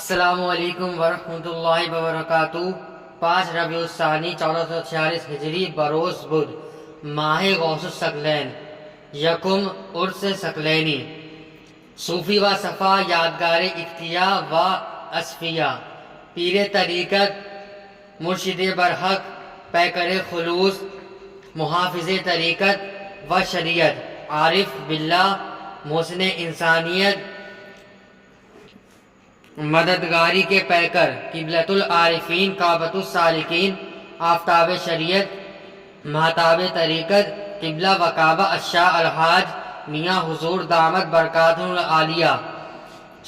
السلام علیکم ورحمۃ اللہ وبرکاتہ۔ 5 ربیع الثانی 1446 ہجری بروز بدھ، ماہ غوث الثقلین، یکم عرس ثقلینی، صوفی و صفا یادگار اکتیا و اصفیہ، پیر طریقت مرشد برحق پیکر خلوص، محافظ طریقت و شریعت، عارف باللہ، محسن انسانیت، مددگاری کے پیکر، قبلۃ العارفین، کعبۃ السالکین، آفتاب شریعت، مہتاب طریقت، قبلہ و کعبہ الشاہ الحاج میاں حضور دامت برکاتہ العالیہ،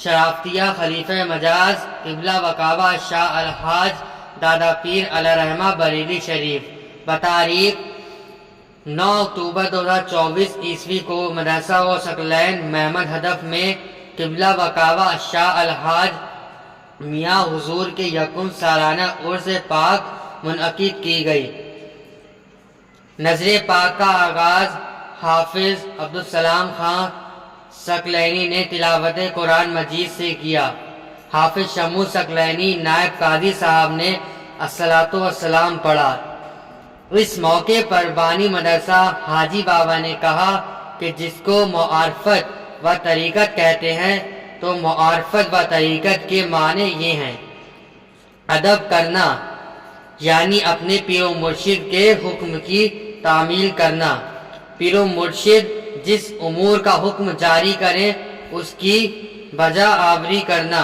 شرافتیہ خلیفہ مجاز، قبلہ و کعبہ الشاہ الحاج دادا پیر علیہ رحمہ بریلی شریف، بتاریخ 9 اکتوبر 2024 عیسوی کو مدرسہ و ثقلین محمد ہدف میں قبلہ و کعبہ الشاہ الحاج میاں حضور کے یکم سالانہ عرس پاک منعقد کی گئی۔ نظر پاک کا آغاز حافظ عبدالسلام خان ثقلینی نے تلاوت قرآن مجید سے کیا۔ حافظ شمو ثقلینی نائب قاضی صاحب نے الصلاۃ والسلام پڑھا۔ اس موقع پر بانی مدرسہ حاجی بابا نے کہا کہ جس کو معارفت و طریقت کہتے ہیں تو معارفت و طریقت کے معنی یہ ہیں: ادب کرنا یعنی اپنے پیر و مرشد کے حکم کی تعمیل کرنا، پیر و مرشد جس امور کا حکم جاری کرے اس کی بجا آوری کرنا،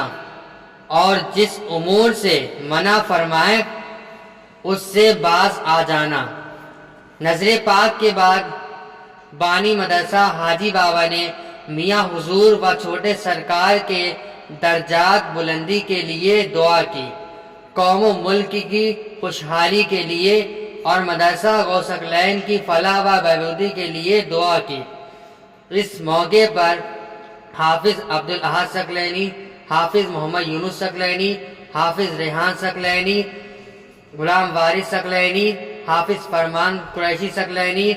اور جس امور سے منع فرمائے اس سے باز آ جانا۔ نظر پاک کے بعد بانی مدرسہ حاجی بابا نے میاں حضور و چھوٹے سرکار کے درجات بلندی کے لیے دعا کی، قوم و ملک کی خوشحالی کے لیے اور مدرسہ غوث ثقلین کی فلاح و بہبودی کے لیے دعا کی۔ اس موقع پر حافظ عبدالاحد ثقلینی، حافظ محمد یونس ثقلینی، حافظ ریحان ثقلینی، غلام وارث ثقلینی، حافظ فرمان قریشی ثقلینی،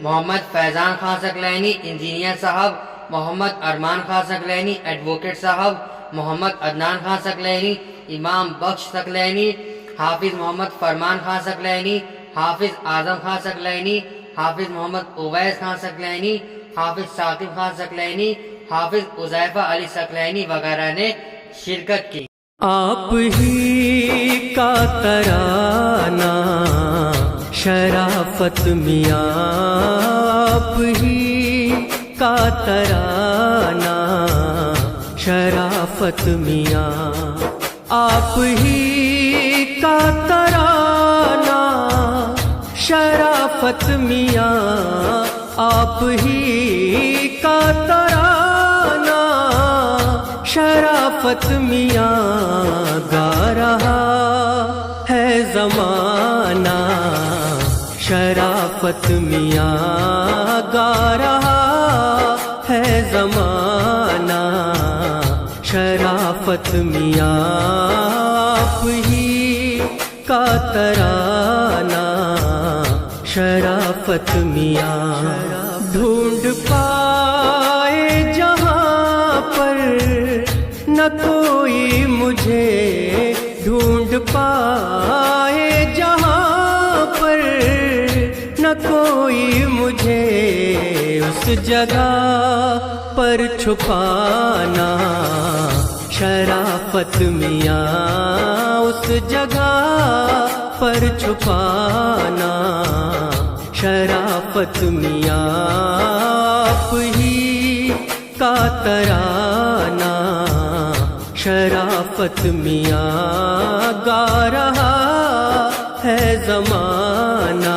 محمد فیضان خان ثقلینی، انجینئر صاحب محمد ارمان خان ثقلینی، ایڈوکیٹ صاحب محمد عدنان خان ثقلینی، امام بخش ثقلینی، حافظ محمد فرمان خان ثقلینی، حافظ اعظم خان ثقلینی، حافظ محمد اویس خان ثقلینی، حافظ ثاقب خان ثقلینی، حافظ حذیفہ علی ثقلینی وغیرہ نے شرکت کی۔ آپ ہی کا ترانہ شرافت میاں، آپ ہی کا ترانہ شرافت میاں، آپ ہی کا ترانہ شرافت میاں، آپ ہی کا ترانہ شرافت میاں، گا رہا ہے زمانہ شرافت میاں، گا رہا ہے زمانہ شرافت میاں، آپ ہی کا ترانہ شرافت میاں، ڈھونڈ پائے جہاں پر نہ کوئی مجھے، ڈھونڈ پائے جہاں پر نہ کوئی مجھے، اس جگہ پر چھپانا شرافت میاں، اس جگہ پر چھپانا شرافت میاں، آپ ہی کا ترانہ شرافت میاں، گا رہا ہے زمانہ۔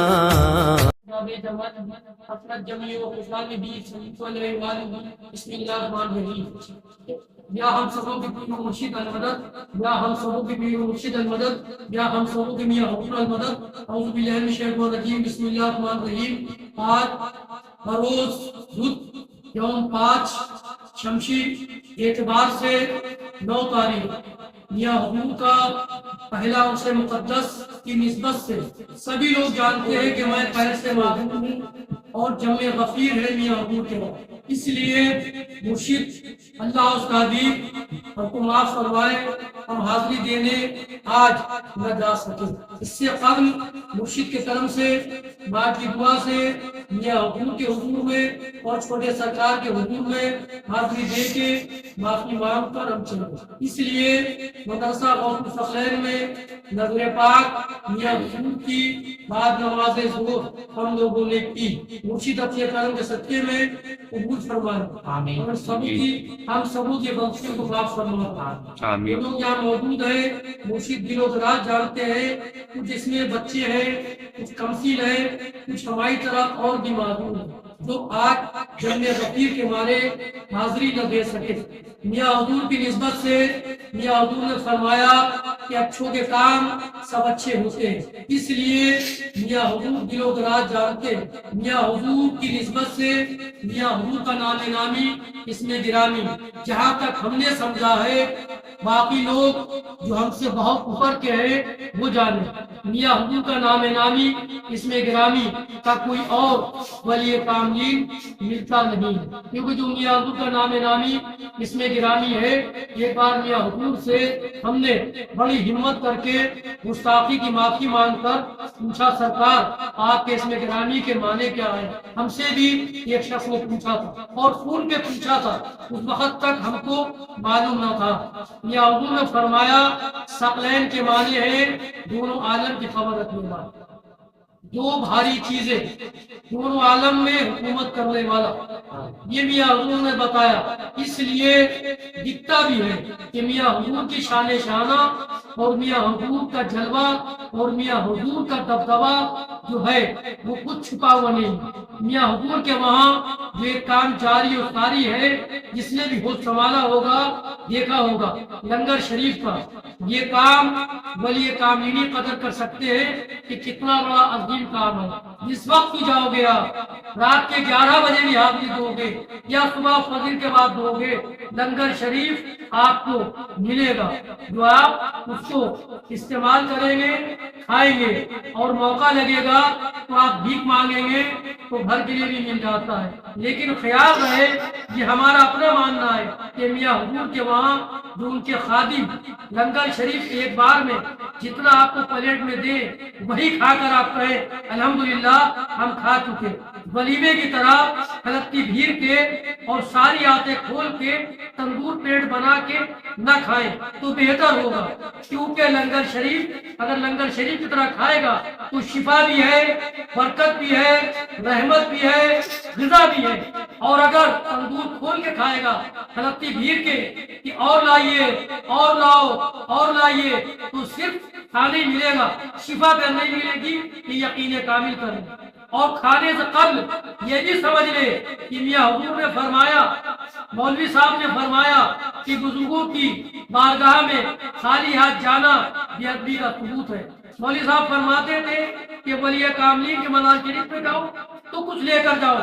بسم اللہ الرحمن الرحیم۔ یا ہم سبوں کے پیر و مرشد المدد، یا ہم سبوں کے پیر و مرشد المدد، یا ہم سبوں کے میاں حضور المدد۔ اعوذ باللہ من الشیطان الرجیم، بسم اللہ الرحمن الرحیم۔ آج بروز بدھ یوم 5 شمسی اعتبار سے 9 تاریخ میاں حضور کا پہلا عرس مقدس کی نسبت سے سبھی لوگ جانتے ہیں کہ میں پہلے سے معذور ہوں اور جمع غفیر ہے میاں حضور کے وقت۔ اس لیے مرشد اللہ اس کا حبیب ہم کو معاف فرمائے، ہم حاضری دینے آج نہ جا سکے۔ اس سے قبل مرشد کے کرم سے، ماں کی دعا سے، میاں حضور کے حضور میں اور چھوٹے سرکار کے حضور میں حاضری دے کے معافی مانگ کر ہم چلے۔ اس لیے مدرسہ غوث الثقلین میں نظر پاک میاں حضور کی بعد نماز ظہر ہم لوگوں نے کی۔ مرشد اپنے کرم کے صدقے میں قبول فرمائے، اور ہم سبوں کی غلطیوں کو معاف فرمائے۔ جو لوگ یہاں موجود ہیں مرشد دل و دراز جانتے ہیں، کچھ اس میں بچے ہیں، کچھ کمسیل ہیں، کچھ ہماری طرح اور بھی معذور ہیں جو آج جنم غفیر کے مارے حاضری نہ دے سکے۔ میاں حضور کی نسبت سے میاں حضور نے فرمایا کہ اچھوں کے کام سب اچھے ہوتے ہیں، اس لیے میاں حضور دل و دراز جانتے ہیں۔ میاں حضور کی نسبت سے میاں حضور کا نام نامی اس میں گرامی، جہاں تک ہم نے سمجھا ہے باقی لوگ جو ہم سے بہت اوپر کے ہیں وہ جانے، میاں حضور کا نام نامی اس میں گرامی کا کوئی اور ولی کامل ملتا نہیں، کیونکہ جو میاں حضور کا نام نامی اس میں گرامی ہے، ایک بار میاں حضور سے ہم نے بڑی ہمت کر کے گستاخی کی معافی مانگ کر پوچھا، سرکار آپ کے اس میں گرامی کے معنی کیا ہے؟ ہم سے بھی ایک شخص نے پوچھا تھا اور فون پہ پوچھا تھا، اس وقت تک ہم کو معلوم نہ تھا۔ میاں حضور نے فرمایا ثقلین کے معنی ہے دونوں عالم کی خبر رکھنے والا، دو بھاری چیزیں، دونوں عالم میں حکومت کرنے والا، یہ میاں حضور نے بتایا۔ اس لیے دکھتا بھی ہے کہ میاں حضور کی شان شانہ اور میاں حضور کا جلوہ اور میاں حضور کا دبدبہ جو ہے وہ کچھ چھپا ہوا نہیں۔ میاں حضور کے وہاں جو ایک کام جاری و ساری ہے، جس نے بھی ہوش سنبھالا ہوگا دیکھا ہوگا، لنگر شریف کا یہ کام ولی کاملین قدر کر سکتے ہیں کہ کتنا بڑا عظیم کام ہے۔ جس وقت بھی جاؤ گے آپ، رات کے 11 بجے بھی حاضری دو گے یا صبح فجر کے بعد دو گے، لنگر شریف آپ کو ملے گا، جو آپ اس کو استعمال کریں گے، کھائیں گے، اور موقع لگے گا تو آپ بھیک مانگیں گے تو گھر کے لیے بھی مل جاتا ہے۔ لیکن خیال رہے یہ ہمارا اپنا ماننا ہے کہ میاں حضور کے وہاں جو ان کے خادم لنگر شریف ایک بار میں جتنا آپ کو پلیٹ میں دے وہی کھا کر آپ کہیں الحمدللہ ہم کھا چکے۔ ولیمے کی طرح کھلتی بھیڑ کے اور ساری آتے کھول کے تندور پیٹ بنا کے نہ کھائیں تو بہتر ہوگا، کیونکہ لنگر شریف اگر لنگر شریف کی طرح کھائے گا تو شفا بھی ہے، برکت بھی ہے، رحمت بھی ہے، غذا بھی ہے۔ اور اگر تندور کھول کے کھائے گا کھلتی بھیڑ کے کہ اور لائیے اور لاؤ اور لائیے تو صرف کھانے ملے گا، شفا پہ نہیں ملے گی، یہ یقین کامل کریں۔ اور کھانے سے قبل یہ بھی سمجھ لے کہ میاں حضور نے فرمایا، مولوی صاحب نے فرمایا کہ بزرگوں کی بارگاہ میں خالی ہاتھ جانا بے ادبی کا ثبوت ہے۔ مولوی صاحب فرماتے تھے کہ ولی کاملین کے مزار شریف پہ جاؤ تو کچھ لے کر جاؤ،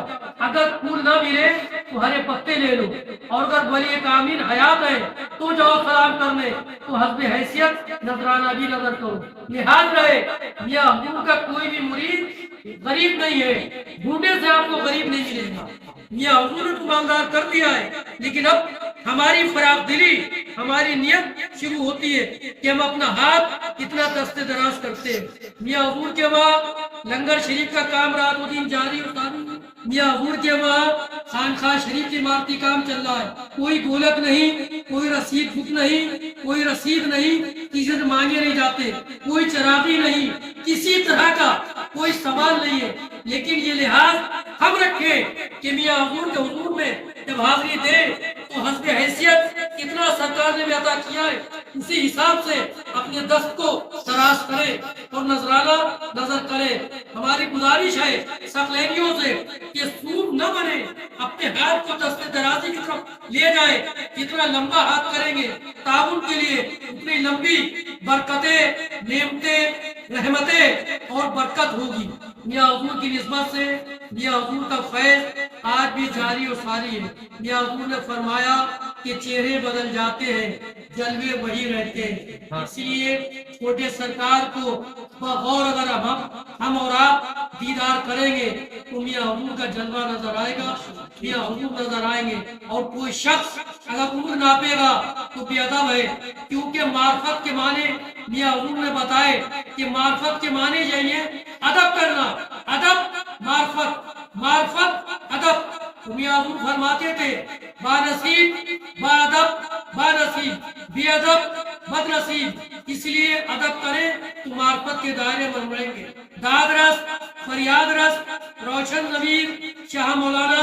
اگر پھول نہ ملے تو ہرے پتے لے لو، اور اگر ولی کامل حیات ہے تو جاؤ سلام کرنے تو حسب حیثیت نذرانہ بھی نظر کرو۔ لحاظ رہے میاں حضور کا کوئی بھی مرید غریب نہیں ہے، ڈھونڈے سے آپ کو غریب نہیں ملے گا۔ میاں حضور نے تو مالدار کر دیا ہے، لیکن اب ہماری فراخ دلی، ہماری نیت شروع ہوتی ہے کہ ہم اپنا ہاتھ کتنا دست دراز کرتے ہیں۔ میاں حضور کے وہاں لنگر شریف کا کام رات و دن جاری و ساری، میاں حضور کے وہاں خانقاہ شریف کی عمارتی کام چل رہا ہے، کوئی گولک نہیں، کوئی رسید بک نہیں، کوئی رسید نہیں، کسی سے مانگے نہیں جاتے، کوئی چراغی نہیں، کسی طرح کا کوئی سوال نہیں ہے۔ لیکن یہ لحاظ ہم رکھیں کہ میاں حضور کے حضور میں جب حاضری دے تو حسب حیثیت کتنا سرکار نے عطا کیا ہے اسی حساب سے اپنے دست کو تراش کرے اور نذرانہ نظر کرے۔ ہماری گزارش ہے ثقلینیوں سے کہ سود نہ بنے، اپنے ہاتھ کو دست درازی کی طرف لے جائے، جتنا لمبا ہاتھ کریں گے تعاون کے لیے اتنی لمبی برکتیں، نعمتیں، رحمتیں اور برکت ہوگی۔ میاں حضور کی نسبت سے میاں حضور کا فیض آج بھی جاری و ساری ہے۔ میاں حضور نے فرمایا کہ چہرے بدل جاتے ہیں، جلوے وہی رہتے ہیں۔ اس لیے چھوٹے سرکار کو بغور اگر ہم اور آپ دیدار کریں گے تو میاں حضور کا جلوہ نظر آئے گا۔ میاں حضور نظر آئیں گے. اور کوئی شخص اگر عمر ناپے گا تو بے ادب ہے، کیونکہ معرفت کے معنی میاں حضور نے بتائے کہ معرفت کے معنی یہی ہے ادب کرنا. ادب معرفت، معرفت ادب. تو میاں حضور فرماتے تھے با نصیب با ادب با نصیب، بے ادب بد نصیب. اس لیے ادب کریں تو معرفت کے دائرے میں رہیں گے. داد رس، فریاد رس، روشن ضمیر شاہ مولانا